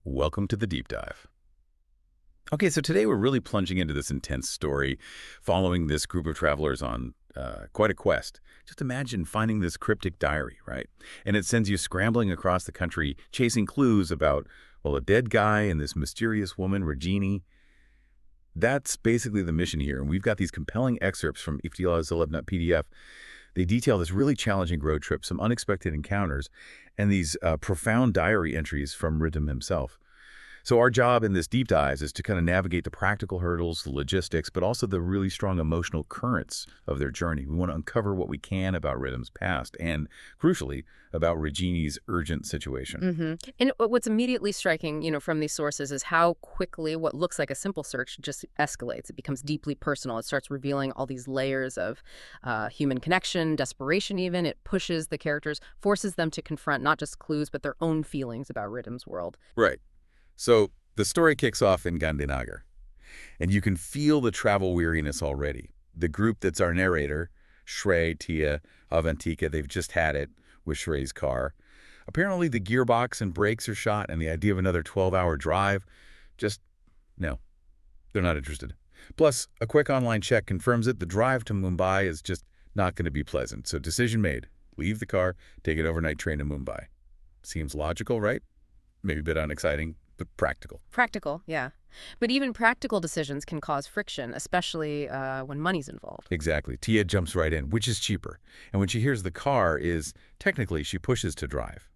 Welcome to the deep dive. Okay, so today we're really plunging into this intense story following this group of travelers on quite a quest. Just imagine finding this cryptic diary, right? And it sends you scrambling across the country, chasing clues about, well, a dead guy and this mysterious woman, Regini. That's basically the mission here. And we've got these compelling excerpts from Iftila Zalebnut PDF. They detail this really challenging road trip, some unexpected encounters, and these profound diary entries from Riddim himself. So our job in this deep dive is to kind of navigate the practical hurdles, the logistics, but also the really strong emotional currents of their journey. We want to uncover what we can about Riddim's past and, crucially, about Regini's urgent situation. And what's immediately striking, from these sources is how quickly what looks like a simple search just escalates. It becomes deeply personal. It starts revealing all these layers of human connection, desperation even. It pushes the characters, forces them to confront not just clues, but their own feelings about Riddim's world. Right. So the story kicks off in Gandhinagar, and you can feel the travel weariness already. The group that's our narrator, Shrey, Tia, Avantika, they've just had it with Shrey's car. Apparently the gearbox and brakes are shot, and the idea of another 12-hour drive, no, they're not interested. Plus, a quick online check confirms it. The drive to Mumbai is just not going to be pleasant. So decision made. Leave the car, take an overnight train to Mumbai. Seems logical, right? Maybe a bit unexciting, but practical. Practical, yeah. But even practical decisions can cause friction, especially when money's involved. Exactly. Tia jumps right in, which is cheaper. And when she hears the car is, technically, she pushes to drive.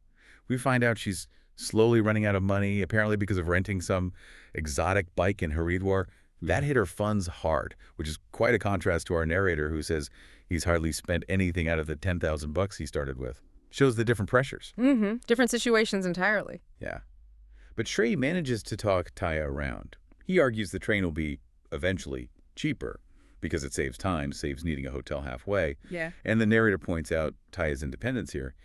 We find out she's slowly running out of money, apparently because of renting some exotic bike in Haridwar. That hit her funds hard, which is quite a contrast to our narrator who says he's hardly spent anything out of the 10,000 bucks he started with. Shows the different pressures. Different situations entirely. Yeah. But Shrey manages to talk Taya around. He argues the train will be, eventually, cheaper because it saves time, saves needing a hotel halfway. Yeah. And the narrator points out Taya's independence here.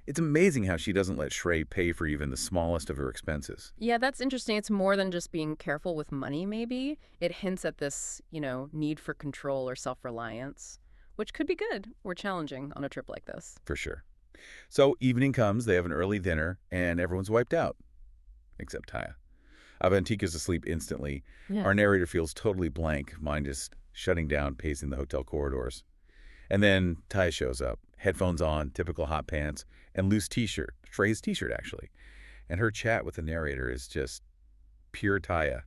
It's amazing how she doesn't let Shrey pay for even the smallest of her expenses. Yeah, that's interesting. It's more than just being careful with money, maybe. It hints at this, need for control or self-reliance, which could be good or challenging on a trip like this. For sure. So evening comes, they have an early dinner, and everyone's wiped out. Except Taya. Avantika's asleep instantly. Yeah. Our narrator feels totally blank, mind just shutting down, pacing the hotel corridors. And then Taya shows up, headphones on, typical hot pants, and loose t-shirt, Shrey's t-shirt actually. And her chat with the narrator is just pure Taya.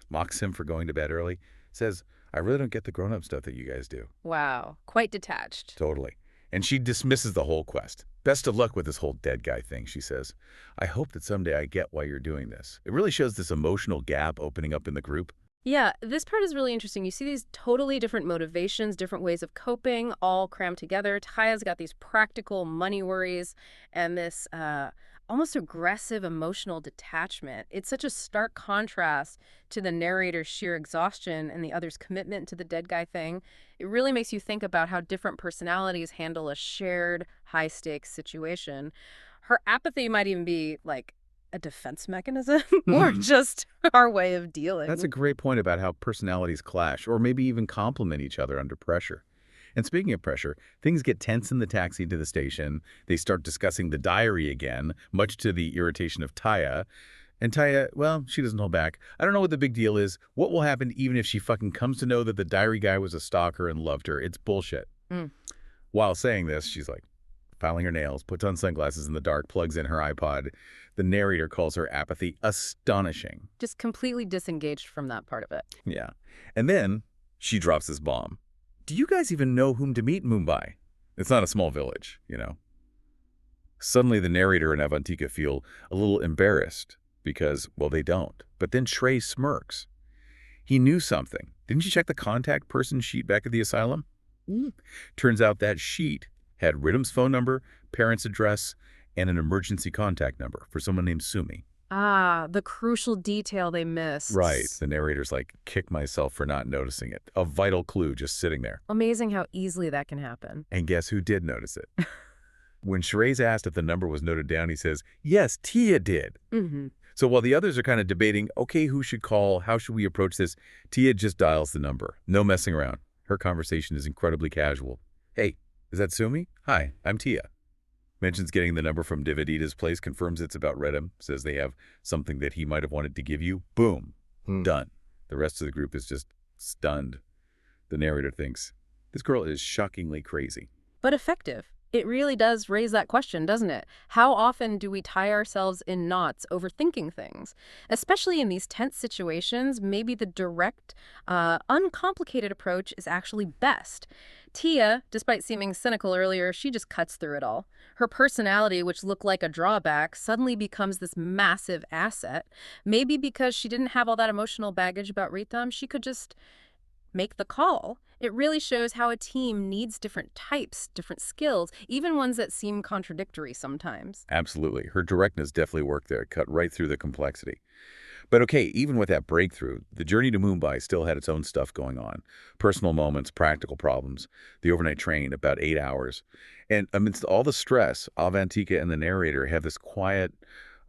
Mocks him for going to bed early, says, I really don't get the grown-up stuff that you guys do. Wow, quite detached. Totally. And she dismisses the whole quest. Best of luck with this whole dead guy thing, she says. I hope that someday I get why you're doing this. It really shows this emotional gap opening up in the group. Yeah, this part is really interesting. You see these totally different motivations, different ways of coping, all crammed together. Taya's got these practical money worries and this almost aggressive emotional detachment. It's such a stark contrast to the narrator's sheer exhaustion and the other's commitment to the dead guy thing. It really makes you think about how different personalities handle a shared high-stakes situation. Her apathy might even be like a defense mechanism or just our way of dealing. That's a great point about how personalities clash or maybe even complement each other under pressure. And speaking of pressure, things get tense in the taxi to the station. They start discussing the diary again, much to the irritation of Taya. And Taya, well, she doesn't hold back. I don't know what the big deal is. What will happen even if she fucking comes to know that the diary guy was a stalker and loved her? It's bullshit. While saying this, she's like filing her nails, puts on sunglasses in the dark, plugs in her iPod. The narrator calls her apathy astonishing. Just completely disengaged from that part of it. Yeah. And then she drops this bomb. Do you guys even know whom to meet in Mumbai? It's not a small village, Suddenly the narrator and Avantika feel a little embarrassed because, well, they don't. But then Shrey smirks. He knew something. Didn't you check the contact person sheet back at the asylum? Turns out that sheet had Riddim's phone number, parents' address, and an emergency contact number for someone named Sumi. Ah, the crucial detail they missed. Right. The narrator's like, kick myself for not noticing it. A vital clue just sitting there. Amazing how easily that can happen. And guess who did notice it? When Shrey's asked if the number was noted down, he says, yes, Tia did. So while the others are kind of debating, okay, who should call? How should we approach this? Tia just dials the number. No messing around. Her conversation is incredibly casual. Hey, is that Sumi? Hi, I'm Tia. Mentions getting the number from Dividita's place, confirms it's about Redham, says they have something that he might have wanted to give you. Boom. Hmm. Done. The rest of the group is just stunned. The narrator thinks, this girl is shockingly crazy. But effective. It really does raise that question, doesn't it? How often do we tie ourselves in knots overthinking things? Especially in these tense situations, maybe the direct, uncomplicated approach is actually best. Tia, despite seeming cynical earlier, she just cuts through it all. Her personality, which looked like a drawback, suddenly becomes this massive asset. Maybe because she didn't have all that emotional baggage about Ritham, she could just make the call. It really shows how a team needs different types, different skills, even ones that seem contradictory sometimes. Absolutely. Her directness definitely worked there, cut right through the complexity. But okay, even with that breakthrough, the journey to Mumbai still had its own stuff going on. Personal moments, practical problems, the overnight train, about 8 hours. And amidst all the stress, Avantika and the narrator have this quiet,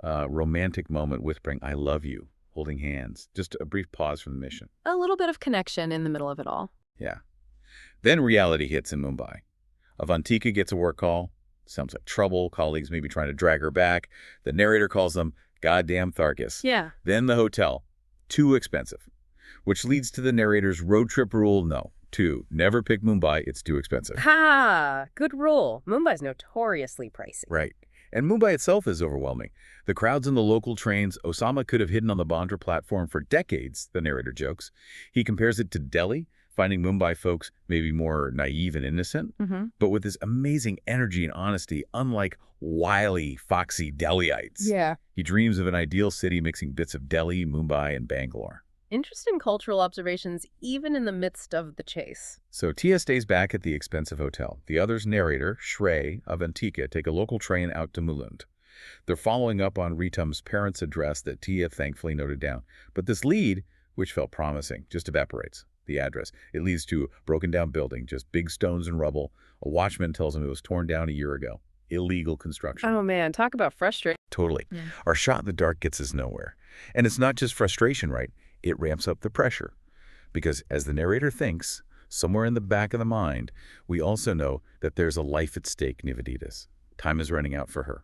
romantic moment whispering, I love you, holding hands. Just a brief pause from the mission. A little bit of connection in the middle of it all. Yeah. Then reality hits in Mumbai. Avantika gets a work call. Sounds like trouble. Colleagues may be trying to drag her back. The narrator calls them goddamn Tharkus. Yeah. Then the hotel. Too expensive. Which leads to the narrator's road trip rule no. 2. Never pick Mumbai. It's too expensive. Ha! Good rule. Mumbai's notoriously pricey. Right. And Mumbai itself is overwhelming. The crowds in the local trains, Osama could have hidden on the Bandra platform for decades, the narrator jokes. He compares it to Delhi, finding Mumbai folks maybe more naive and innocent, but with this amazing energy and honesty, unlike wily, foxy Delhiites. Yeah. He dreams of an ideal city mixing bits of Delhi, Mumbai, and Bangalore. Interesting cultural observations, even in the midst of the chase. So Tia stays back at the expensive hotel. The others' narrator, Shrey of Antika, take a local train out to Mulund. They're following up on Ritam's parents' address that Tia thankfully noted down. But this lead, which felt promising, just evaporates. The address. It leads to a broken-down building, just big stones and rubble. A watchman tells him it was torn down a year ago. Illegal construction. Oh man, talk about frustrating. Totally. Our shot in the dark gets us nowhere. And it's not just frustration, right? It ramps up the pressure. Because as the narrator thinks, somewhere in the back of the mind, we also know that there's a life at stake, Niveditas. Time is running out for her.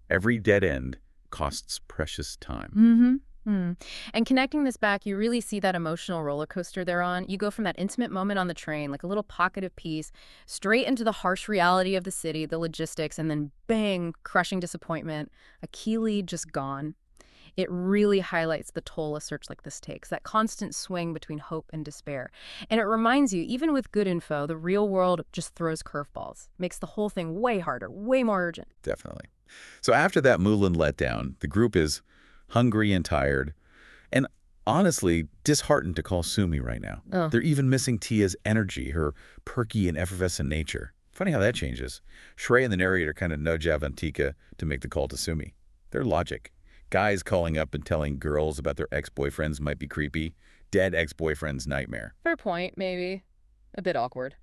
Every dead end costs precious time. And connecting this back, you really see that emotional roller coaster they're on. You go from that intimate moment on the train, like a little pocket of peace, straight into the harsh reality of the city, the logistics, and then bang, crushing disappointment, a key lead just gone. It really highlights the toll a search like this takes, that constant swing between hope and despair. And it reminds you, even with good info, the real world just throws curveballs, makes the whole thing way harder, way more urgent. Definitely. So after that Mulan letdown, the group is hungry and tired, and honestly disheartened to call Sumi right now. They're even missing Tia's energy, her perky and effervescent nature. Funny how that changes. Shrey and the narrator kind of nudge Avantika to make the call to Sumi. Their logic. Guys calling up and telling girls about their ex-boyfriends might be creepy. Dead ex-boyfriend's nightmare. Fair point, maybe. A bit awkward.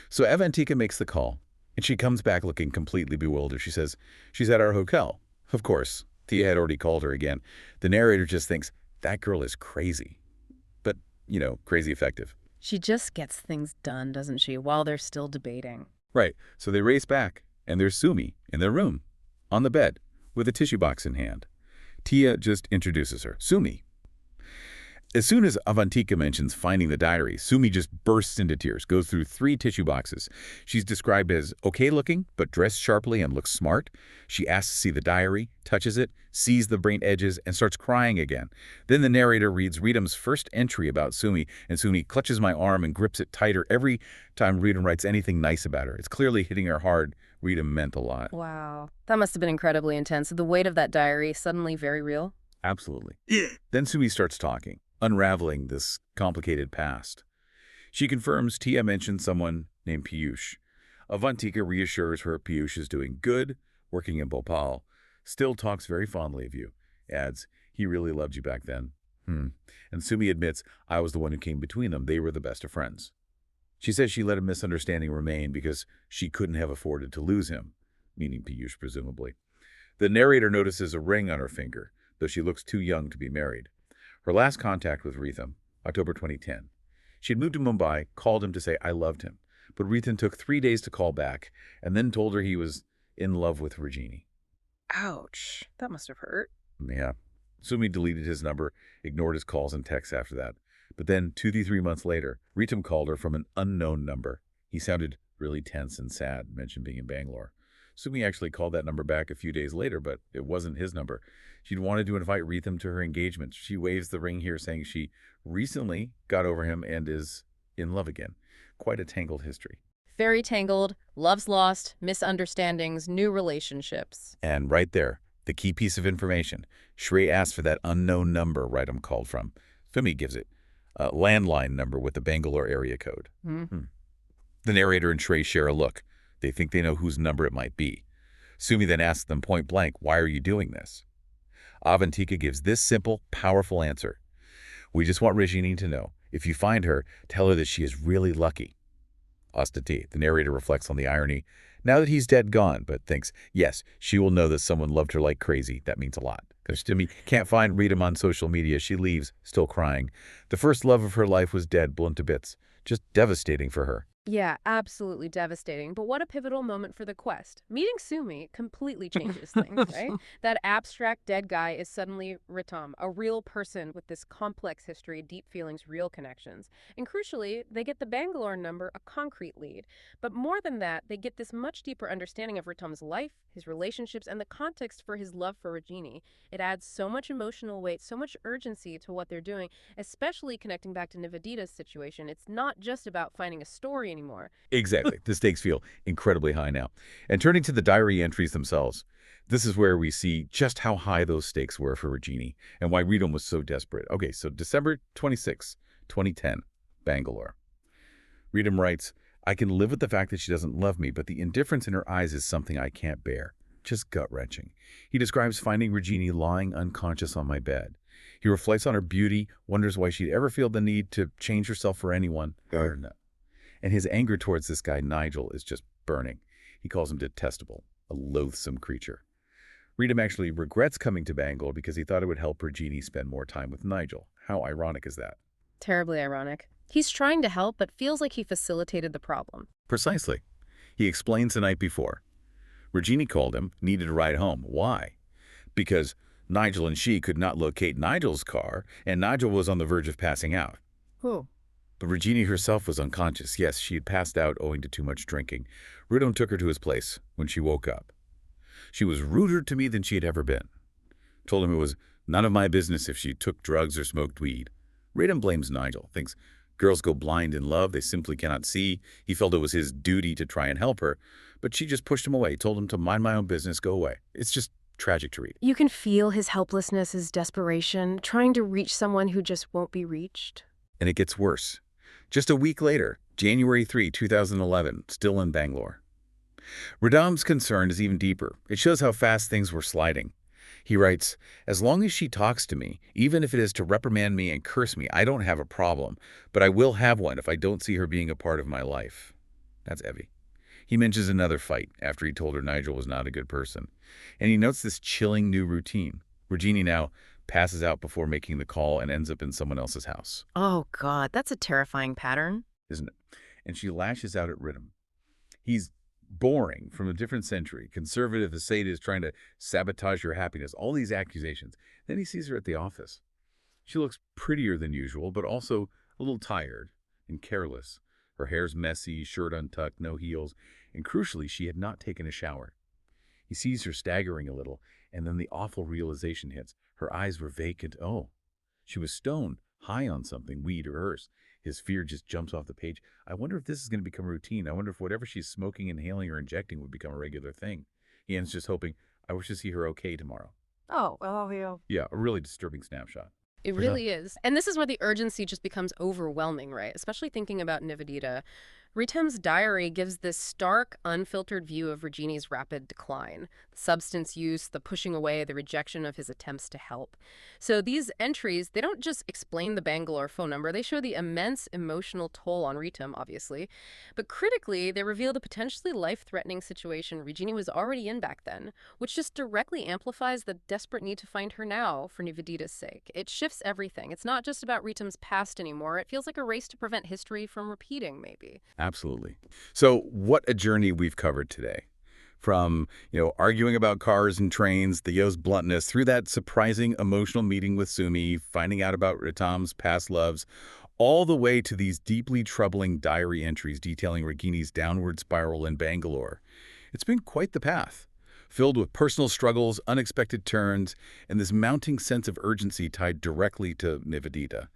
So Avantika makes the call, and she comes back looking completely bewildered. She says, she's at our hotel. Of course, Tia had already called her again. The narrator just thinks, that girl is crazy. But, you know, crazy effective. She just gets things done, doesn't she, while they're still debating. Right. So they race back, and there's Sumi in their room, on the bed, with a tissue box in hand. Tia just introduces her. Sumi. As soon as Avantika mentions finding the diary, Sumi just bursts into tears, goes through 3 tissue boxes. She's described as okay-looking, but dressed sharply and looks smart. She asks to see the diary, touches it, sees the burnt edges, and starts crying again. Then the narrator reads Ritam's first entry about Sumi, and Sumi clutches my arm and grips it tighter every time Ritam writes anything nice about her. It's clearly hitting her hard. Ritam meant a lot. Wow. That must have been incredibly intense. The weight of that diary suddenly very real. Absolutely. Then Sumi starts talking, unraveling this complicated past. She confirms Tia mentioned someone named Piyush. Avantika reassures her Piyush is doing good, working in Bhopal, still talks very fondly of you, adds, he really loved you back then. And Sumi admits, I was the one who came between them. They were the best of friends. She says she let a misunderstanding remain because she couldn't have afforded to lose him, meaning Piyush presumably. The narrator notices a ring on her finger, though she looks too young to be married. Her last contact with Ritham, October 2010. She had moved to Mumbai, called him to say I loved him, but Ritham took 3 days to call back and then told her he was in love with Regini. Ouch. That must have hurt. Yeah. Sumi deleted his number, ignored his calls and texts after that. But then, 2 to 3 months later, Ritam called her from an unknown number. He sounded really tense and sad, mentioned being in Bangalore. Sumi actually called that number back a few days later, but it wasn't his number. She'd wanted to invite Ritam to her engagement. She waves the ring here, saying she recently got over him and is in love again. Quite a tangled history. Very tangled, love's lost, misunderstandings, new relationships. And right there, the key piece of information. Shrey asked for that unknown number Ritam called from. Sumi gives it. A landline number with the Bangalore area code. The narrator and Shrey share a look. They think they know whose number it might be. Sumi then asks them point blank, "Why are you doing this?" Avantika gives this simple, powerful answer. "We just want Regini to know. If you find her, tell her that she is really lucky." Ostati, the narrator reflects on the irony. Now that he's dead gone, but thinks, yes, she will know that someone loved her like crazy. That means a lot. Because Sumi can't find Ritam on social media. She leaves, still crying. The first love of her life was dead, blown to bits. Just devastating for her. Yeah, absolutely devastating. But what a pivotal moment for the quest. Meeting Sumi completely changes things, right? That abstract dead guy is suddenly Ritam, a real person with this complex history, deep feelings, real connections. And crucially, they get the Bangalore number, a concrete lead. But more than that, they get this much deeper understanding of Ritam's life, his relationships, and the context for his love for Regini. It adds so much emotional weight, so much urgency to what they're doing, especially connecting back to Nivedita's situation. It's not just about finding a story anymore. Exactly. The stakes feel incredibly high now. And turning to the diary entries themselves, this is where we see just how high those stakes were for Regini and why Ritam was so desperate. Okay, so December 26, 2010, Bangalore. Ritam writes, "I can live with the fact that she doesn't love me, but the indifference in her eyes is something I can't bear. Just gut-wrenching." He describes finding Regini lying unconscious on my bed. He reflects on her beauty, wonders why she'd ever feel the need to change herself for anyone. No. And his anger towards this guy, Nigel, is just burning. He calls him detestable, a loathsome creature. Ritam actually regrets coming to Bangalore because he thought it would help Regini spend more time with Nigel. How ironic is that? Terribly ironic. He's trying to help, but feels like he facilitated the problem. Precisely. He explains the night before. Regini called him, needed a ride home. Why? Because Nigel and she could not locate Nigel's car, and Nigel was on the verge of passing out. Who? But Regini herself was unconscious. Yes, she had passed out owing to too much drinking. Ritam took her to his place when she woke up. She was ruder to me than she had ever been. Told him it was none of my business if she took drugs or smoked weed. Ritam blames Nigel, thinks girls go blind in love, they simply cannot see. He felt it was his duty to try and help her, but she just pushed him away, told him to mind my own business, go away. It's just tragic to read. You can feel his helplessness, his desperation, trying to reach someone who just won't be reached. And it gets worse. Just a week later, January 3, 2011, still in Bangalore. Ritam's concern is even deeper. It shows how fast things were sliding. He writes, "As long as she talks to me, even if it is to reprimand me and curse me, I don't have a problem, but I will have one if I don't see her being a part of my life." That's heavy. He mentions another fight after he told her Nigel was not a good person. And he notes this chilling new routine. Regini now passes out before making the call and ends up in someone else's house. Oh, God, that's a terrifying pattern. Isn't it? And she lashes out at Ritam. He's boring, from a different century, conservative, a sadist, trying to sabotage your happiness, all these accusations. Then he sees her at the office. She looks prettier than usual, but also a little tired and careless. Her hair's messy, shirt untucked, no heels, and crucially, she had not taken a shower. He sees her staggering a little, and then the awful realization hits. Her eyes were vacant. Oh, she was stoned, high on something, weed or hers. His fear just jumps off the page. I wonder if this is going to become routine. I wonder if whatever she's smoking, inhaling, or injecting would become a regular thing. He ends just hoping, I wish to see her okay tomorrow. Oh, yeah. Yeah, a really disturbing snapshot. It For sure. really is. And this is where the urgency just becomes overwhelming, right? Especially thinking about Nivedita. Ritam's diary gives this stark, unfiltered view of Regini's rapid decline. The substance use, the pushing away, the rejection of his attempts to help. So these entries, they don't just explain the Bangalore phone number, they show the immense emotional toll on Ritam, obviously. But critically, they reveal the potentially life-threatening situation Regini was already in back then, which just directly amplifies the desperate need to find her now for Nivedita's sake. It shifts everything. It's not just about Ritam's past anymore. It feels like a race to prevent history from repeating, maybe. Absolutely. So what a journey we've covered today. From, arguing about cars and trains, the Yo's bluntness, through that surprising emotional meeting with Sumi, finding out about Ritam's past loves, all the way to these deeply troubling diary entries detailing Ragini's downward spiral in Bangalore. It's been quite the path, filled with personal struggles, unexpected turns, and this mounting sense of urgency tied directly to Nivedita.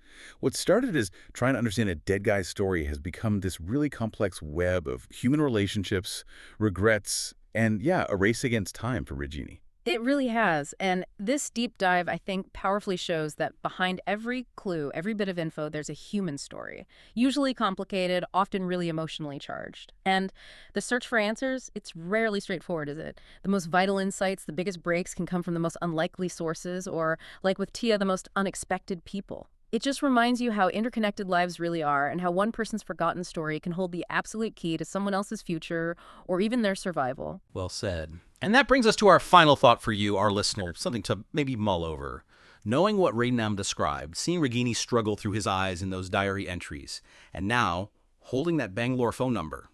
What started as trying to understand a dead guy's story has become this really complex web of human relationships, regrets, and, yeah, a race against time for Regini. It really has. And this deep dive, I think, powerfully shows that behind every clue, every bit of info, there's a human story. Usually complicated, often really emotionally charged. And the search for answers, it's rarely straightforward, is it? The most vital insights, the biggest breaks can come from the most unlikely sources, or, like with Tia, the most unexpected people. It just reminds you how interconnected lives really are and how one person's forgotten story can hold the absolute key to someone else's future or even their survival. Well said. And that brings us to our final thought for you, our listener, something to maybe mull over. Knowing what Raynam described, seeing Regini struggle through his eyes in those diary entries, and now holding that Bangalore phone number,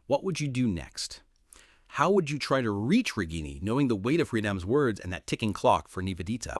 what would you do next? How would you try to reach Regini, knowing the weight of Raynam's words and that ticking clock for Nivedita?